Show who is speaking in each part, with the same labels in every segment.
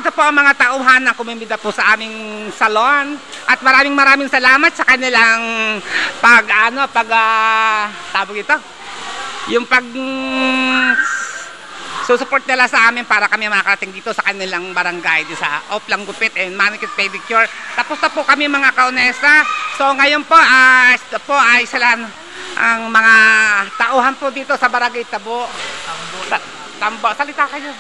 Speaker 1: ito po ang mga tauhan na kumimida po sa aming salon. At maraming salamat sa kanilang tawag ito, yung susuport nila sa amin para kami makarating dito sa kanilang barangay di sa Oplang Gupit and Manicure Pedicure. Tapos na po kami mga kaunesa. So ngayon po, ito po ay sila ang mga tauhan po dito sa Barangay Tabo. Tambo. Salita kayo.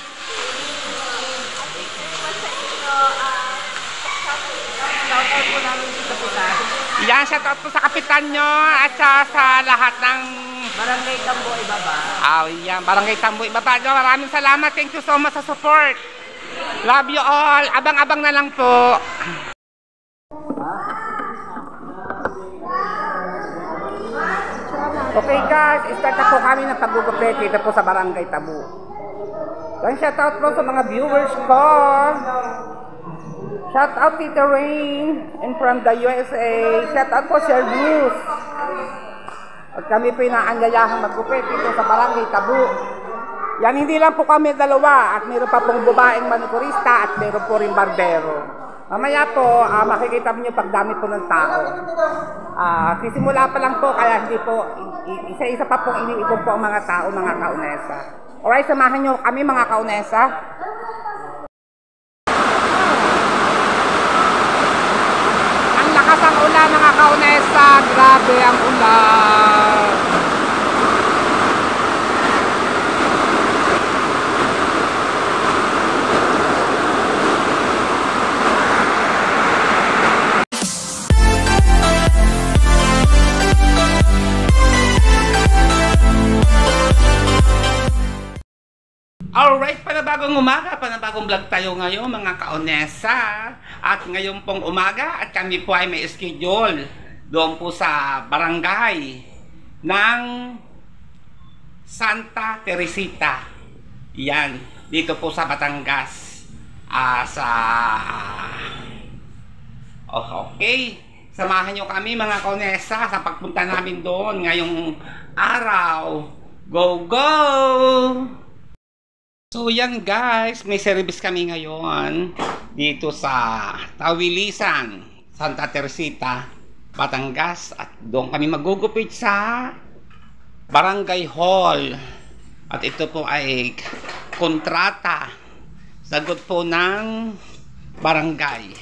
Speaker 1: Yan, shout out po sa kapitan nyo at sa lahat ng
Speaker 2: Barangay Tambo Ibaba.
Speaker 1: Yan, Barangay Tambo Ibaba. Maraming salamat. Thank you so much sa support. Love you all. Abang-abang na lang po. Okay guys, start na po kami ng paggugupit dito po sa Barangay Tabo. Yan, shout out po sa mga viewers ko. Shout out Tita Rain and from the USA. Shout out po Sir Bruce. At kami po inaanyayahang magkupit dito sa Barangay Tabo. Yan, hindi lang po kami dalawa at mayroon pa pong babaeng manikurista at mayroon po rin barbero. Mamaya po, makikita niyo pagdami po ng tao. Sisimula pa lang po kaya hindi po, isa-isa pa pong iniipon po ang mga tao, mga kaunesa. Alright, samahan niyo kami mga kaunesa. Ang ulan mga kaunesa, grabe ang ulan. Alright, panabagong umaga, panabagong vlog tayo ngayon mga kaunesa. At ngayon pong umaga at kami po ay may schedule doon po sa barangay ng Santa Teresita. Yan, dito po sa Batangas. Okay, samahan nyo kami mga kaunesa sa pagpunta namin doon ngayong araw. Go, go! So yan guys, may service kami ngayon dito sa Tawilisan, Santa Teresita, Batangas. At doon kami magugupit sa Barangay Hall. At ito po ay kontrata, sagot po ng barangay.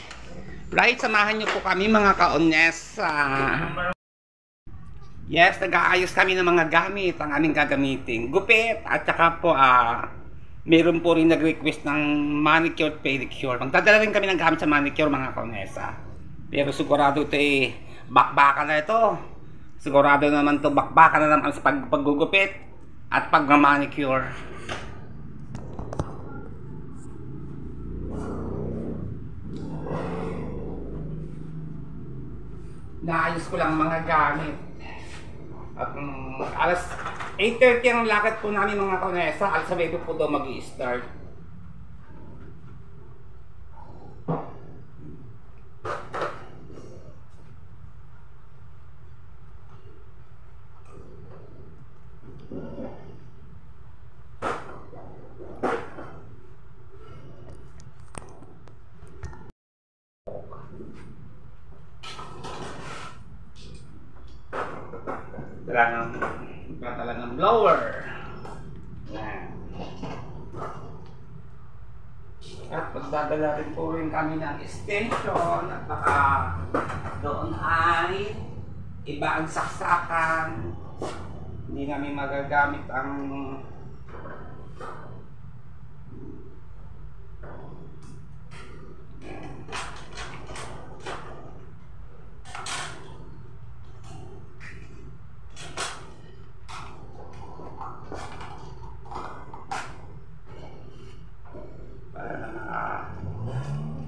Speaker 1: Right, samahan nyo po kami mga kaunesa. Yes, nag-aayos kami ng mga gamit, ang aming gagamitin. Gupit at saka po meron po rin nag-request ng manicure pedicure. Magdadala rin kami ng gamit sa manicure mga kaunesa. Pero sigurado ito bakbakan na ito. Sigurado naman ito bakbakan na naman sa paggugupit at pag-manicure. Naayos ko lang mga gamit. At alas 8:30 ang lakad po namin mga kaunesa. Alas 9 po daw mag-i-start. Dala ng blower. Yan. At magdadala rin po rin kami ng extension at baka doon ay iba ang saksakan. Hindi namin magagamit ang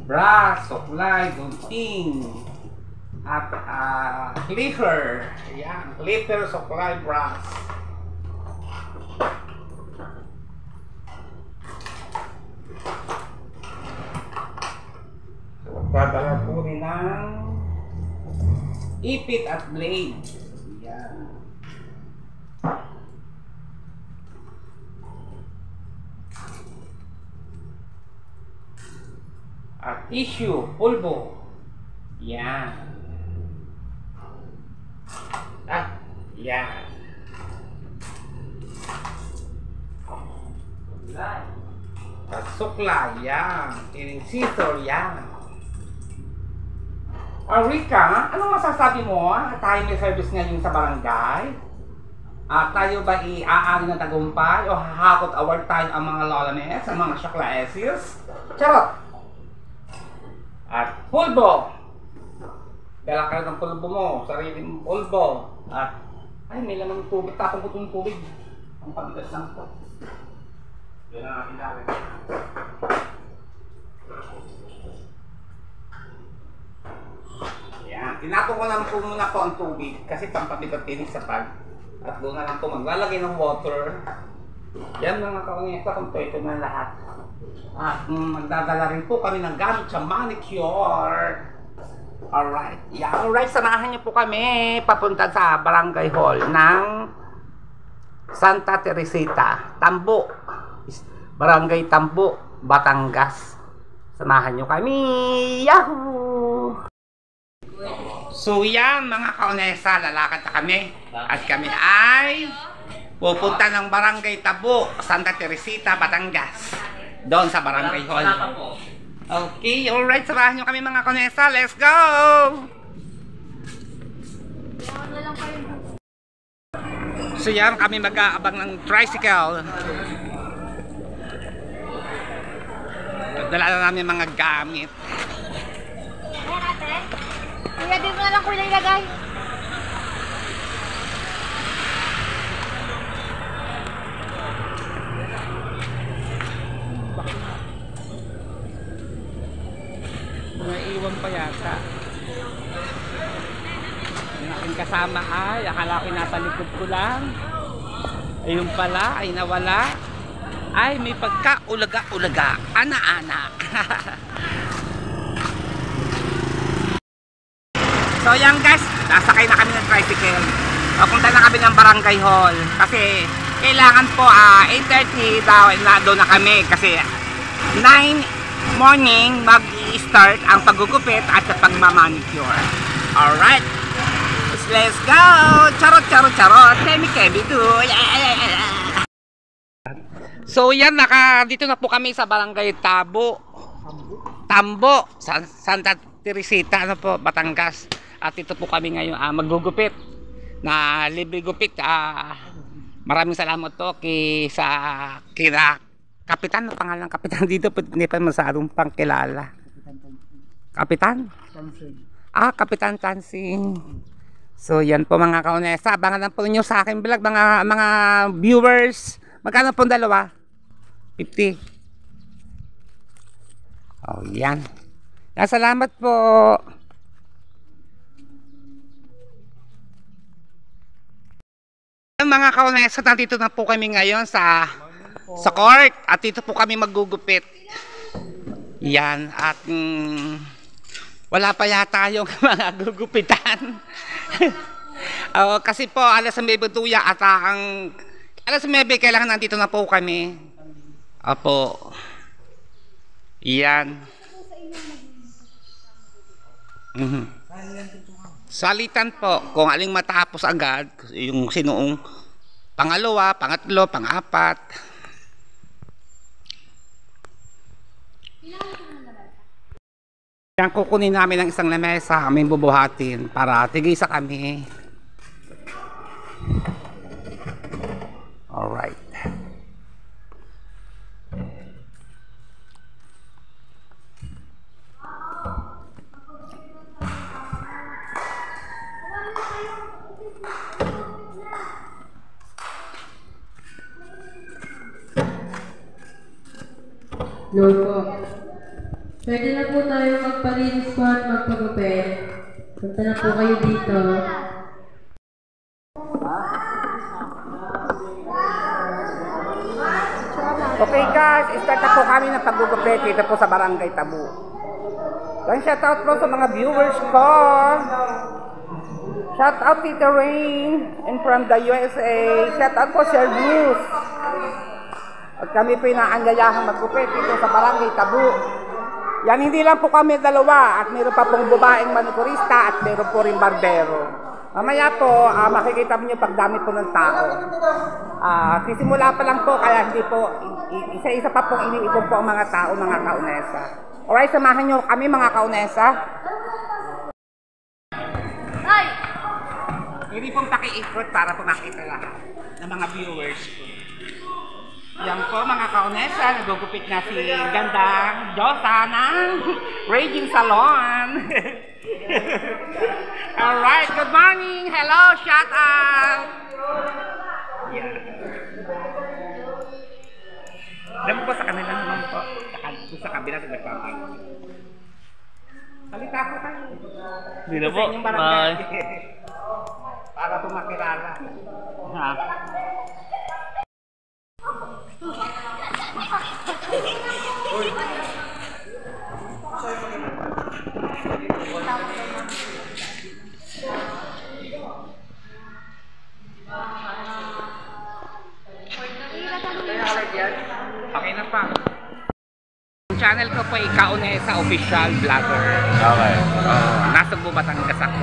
Speaker 1: brass, supply, gunting, at clipper. Ayan, clipper, supply, brass. Magdadala po rin ng ipit at blade. Ayan. At tissue, pulbo. Yan. Yan. At suklay, yan. Tining scissor, yan. Rika, anong masasabi mo? Tayo may service ngayon sa barangay? Tayo ba i-aari ng tagumpay o hahakot award tayo ang mga lolanes, ang mga shaklaesis? Charot! At pulbo! Dala ka ng pulbo mo, sariling pulbo. At, ay, may lamang tubig, tapong ko itong tubig. Ang pabigat lang ito. Yan ang aking dami. Yan, tinapon ko lang po muna po ang tubig kasi pampabigat tinig sa pag. At doon na lang po maglalagay ng water. Yan mga kaunesa, kompleto na lahat. At magdadala rin po kami ng gamit sa manicure. Alright. Yeah. Alright, samahan niyo po kami papunta sa barangay hall ng Santa Teresita, Tambo. Barangay Tambo, Batangas. Samahan niyo kami. Yahoo! So yan mga kaunesa, lalakad na kami. At kami ay pupunta ng barangay Tambo, Santa Teresita, Batangas. Doon sa barangay hall. Okay, alright, samahan nyo kami mga kaunesa. Let's go! So yan, kami mag-aabang ng tricycle. Dala na namin mga gamit.
Speaker 3: Ayan ate, kuya din mo na lang kuya ilagay.
Speaker 1: Mga iwan pa yata. Yung aking kasama ay, akala ko nasa likod ko lang. Ayun pala, ay nawala. Ay, may pagka-ulaga-ulaga. Ana-anak. So yan guys, nasakay na kami ng tricycle. Papunta na kami ng barangay hall. Kasi kailangan po 8:30 daw na doon na kami. Kasi 9 morning mag-i-start ang paggugupit at sa pagmamanicure. Alright, let's go! Charot, charot, charot! Kemi-kemi do! So yan, dito na po kami sa barangay Tambo, Santa Teresita, Batangas. At dito po kami ngayon maggugupit na libre gupit. Maraming salamat to kina Kapitan, ang pangalan ng Kapitan dito, hindi pa masyadong pangkilala. Kapitan? Tansing. Kapitan Tansing. So yan po mga kaunesa, abangan po ninyo sa aking vlog mga viewers. Magkano po dalawa? 50. Oh yan. Salamat po. Mga kaunesa, nandito na po kami ngayon sa court at dito po kami maggugupit. Yan at wala pa yata yung mga gugupitan. Kasi po alas 9 tuya at ang alas 9 kailangan nandito na po kami. Apo. Yan. Salitan po kung aling matapos agad yung sinuong pangalawa, pangatlo, pang-apat. Yan, kukunin namin ang isang lamesa, aming bubuhatin para tigisa kami. Alright.
Speaker 4: Lord po. Pwede na po tayo magpalinis po at magpagupit. Punta na po kayo dito.
Speaker 1: Okay guys, start na po kami ng paggugupit dito po sa barangay Tambo. Then shout out po sa mga viewers ko. Shout out Tita Rain and from the USA. Shout out po Sir Bruce. At kami po inaanyayahan maggupit dito sa barangay Tambo. Yan, hindi lang po kami dalawa at meron pa pong babaeng manikurista at meron po rin barbero. Mamaya po, makikita niyo pagdami po ng tao. Sisimula pa lang po, kaya hindi po, isa-isa pa pong iniipon po ang mga tao, mga kaunesa. Alright, samahan niyo kami mga kaunesa.
Speaker 3: Ay!
Speaker 1: Hindi pong pakiikot para po makita lahat ng mga viewers ko. Yan po mga kaunesa, nagugupit na si gandang Diyosa ng Raging Salon. Alright, good morning! Hello, shout out! Yeah. Alam po sa kanila naman po, sa kabila sa nagpapag. Salita po kayo.
Speaker 2: Hindi na
Speaker 1: Sa
Speaker 2: po.
Speaker 1: inyong barangay.
Speaker 2: Bye.
Speaker 1: Para po makilala. Ha? Okay na pa. Ang channel ko po ay Kaunesa Official Vlogger.
Speaker 2: Okay.
Speaker 1: Nasa Batangas ako.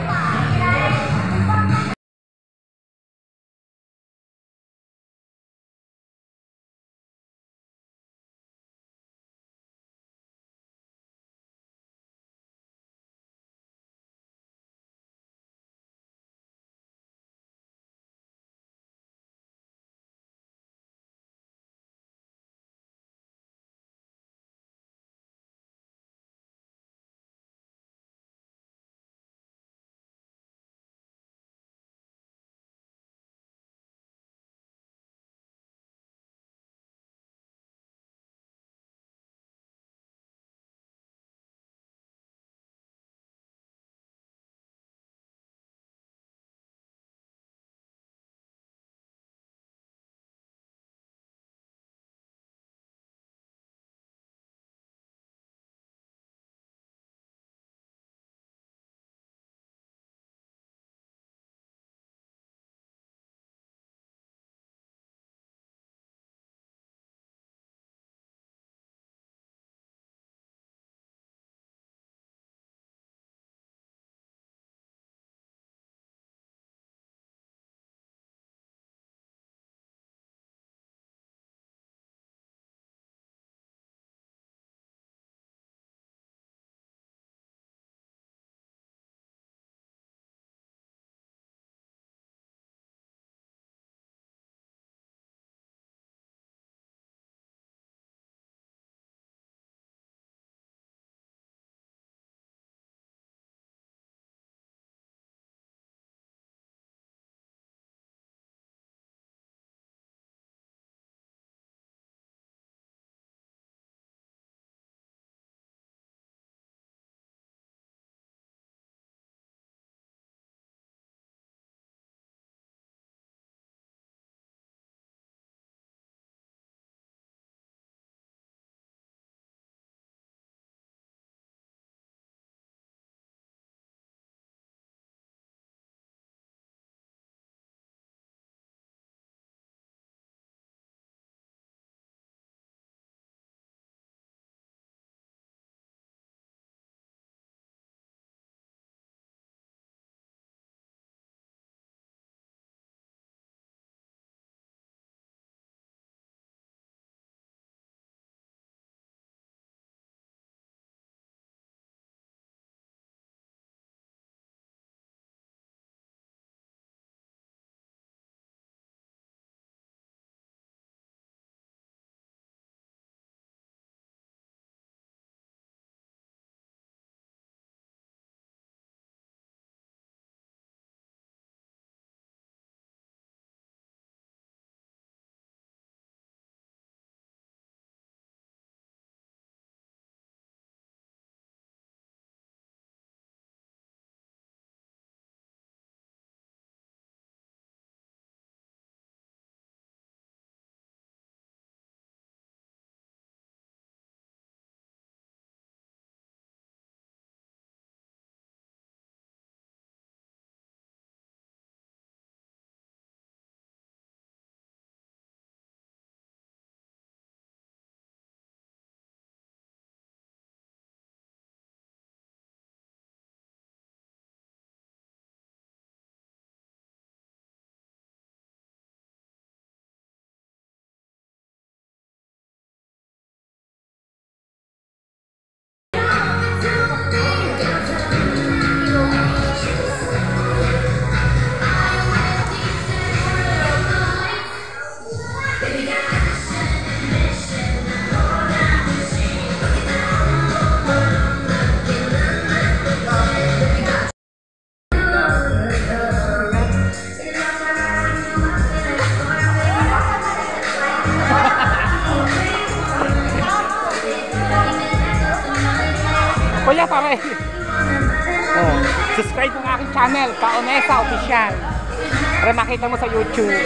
Speaker 1: Kuya, pare. Oh, subscribe mo ang aking channel, Kaonesa Official. Para makita mo sa YouTube.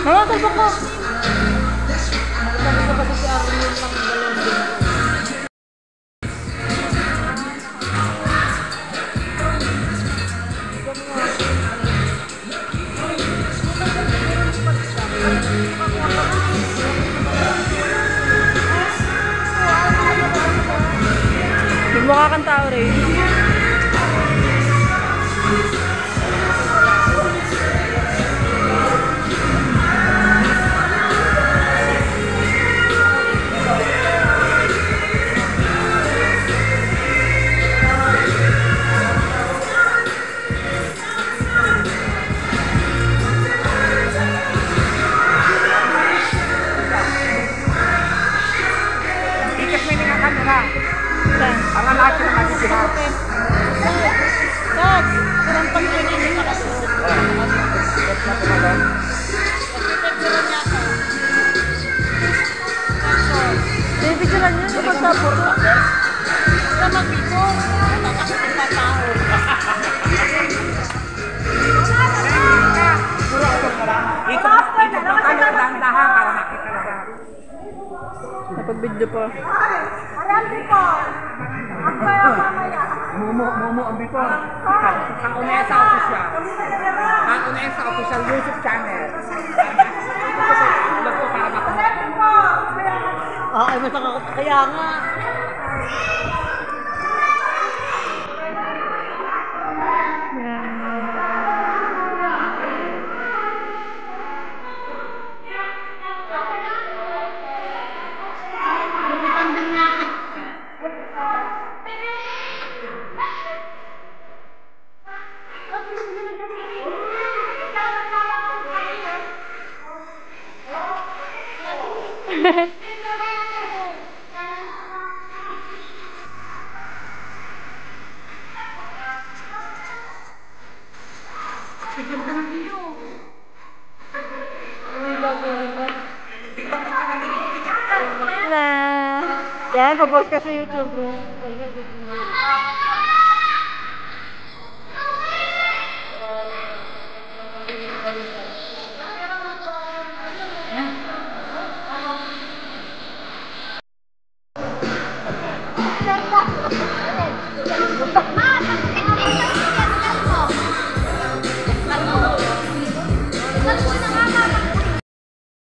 Speaker 3: Mama, talbo ko.
Speaker 2: Hindi mo kakanta, Ray.
Speaker 1: Ikas may nga kamera. Ang lahat yung natin sinabi.
Speaker 3: Dad, kurang pag-inig ka kasi.
Speaker 2: Pipicturean niyo yung pagtapos.
Speaker 3: Sa mag-picture, natatakot pa tao.
Speaker 1: Dahan para makita na.
Speaker 2: Napag-video pa.
Speaker 1: Momo ang biko. Ang Unesa Official. Ang Unesa Official YouTube channel. Ito para makita.
Speaker 2: Ay, masakot. Kaya nga. Yan, pag-post ka sa YouTube.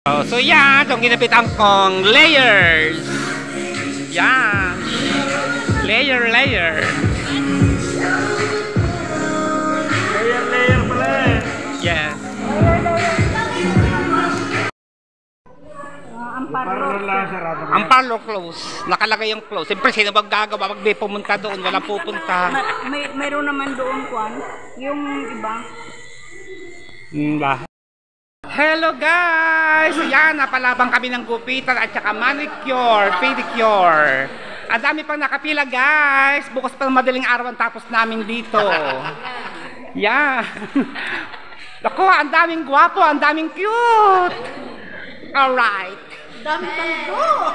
Speaker 1: Oh, so yan, itong ginapitan kong layers. Yan. Layer. Layer pala eh. Yes. Ang parlor close. Nakalagay yung close. Siyempre, sino bang gagawa? Pag may pumunta doon, walang pupunta.
Speaker 2: Mayroon naman doon, Kwan. Yung iba.
Speaker 1: Hello guys! Yan, napalabang kami ng gupitan at saka manicure, pedicure. Ang dami pang nakapila guys. Bukas pa ng madaling araw ang tapos namin dito. Yan. Naku, ang daming gwapo, ang daming cute. Alright.
Speaker 3: Dami tanggo.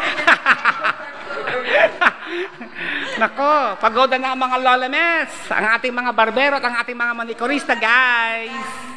Speaker 1: Nako, pagoda na ang mga lolames, ang ating mga barbero at ang ating mga manikurista guys.